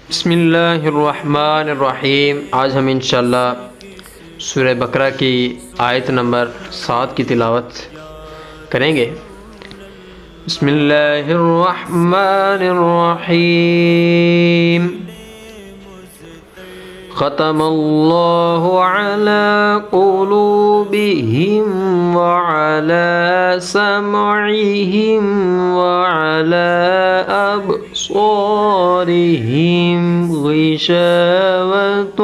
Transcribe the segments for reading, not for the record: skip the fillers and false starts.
بسم اللہ الرحمن الرحیم۔ آج ہم انشاءاللہ سورہ بقرہ کی آیت نمبر 7 کی تلاوت کریں گے۔ بسم اللہ الرحمن الرحیم۔ ختم اللہ علی قلوبہم وعلی سمعہم وعلی ابصارہم غشاوۃ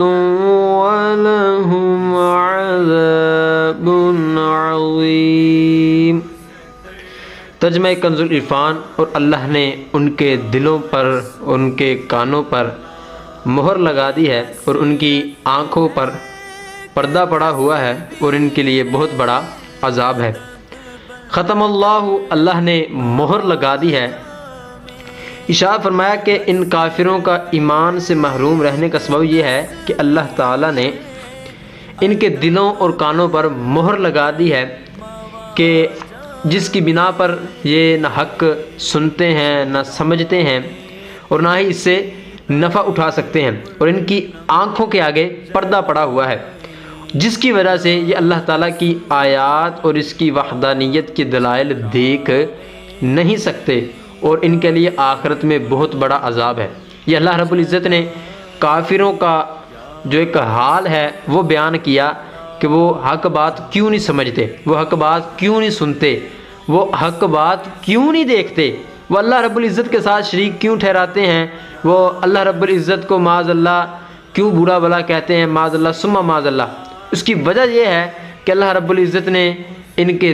ولہم عذاب عظیم۔ ترجمہ کنز العرفان۔ اور اللہ نے ان کے دلوں پر، ان کے کانوں پر مہر لگا دی ہے اور ان کی آنکھوں پر پردہ پڑا ہوا ہے اور ان کے لیے بہت بڑا عذاب ہے۔ ختم اللہ، اللہ نے مہر لگا دی ہے۔ ارشاد فرمایا کہ ان کافروں کا ایمان سے محروم رہنے کا سبب یہ ہے کہ اللہ تعالیٰ نے ان کے دلوں اور کانوں پر مہر لگا دی ہے کہ جس کی بنا پر یہ نہ حق سنتے ہیں، نہ سمجھتے ہیں اور نہ ہی اس سے نفع اٹھا سکتے ہیں، اور ان کی آنکھوں کے آگے پردہ پڑا ہوا ہے، جس کی وجہ سے یہ اللہ تعالیٰ کی آیات اور اس کی وحدانیت کے دلائل دیکھ نہیں سکتے، اور ان کے لیے آخرت میں بہت بڑا عذاب ہے۔ یہ اللہ رب العزت نے کافروں کا جو ایک حال ہے وہ بیان کیا کہ وہ حق بات کیوں نہیں سمجھتے، وہ حق بات کیوں نہیں سنتے، وہ حق بات کیوں نہیں دیکھتے، وہ اللہ رب العزت کے ساتھ شریک کیوں ٹھہراتے ہیں، وہ اللہ رب العزت کو معاذ اللہ کیوں برا بھلا کہتے ہیں، معاذ اللہ ثم معاذ اللہ۔ اس کی وجہ یہ ہے کہ اللہ رب العزت نے ان کے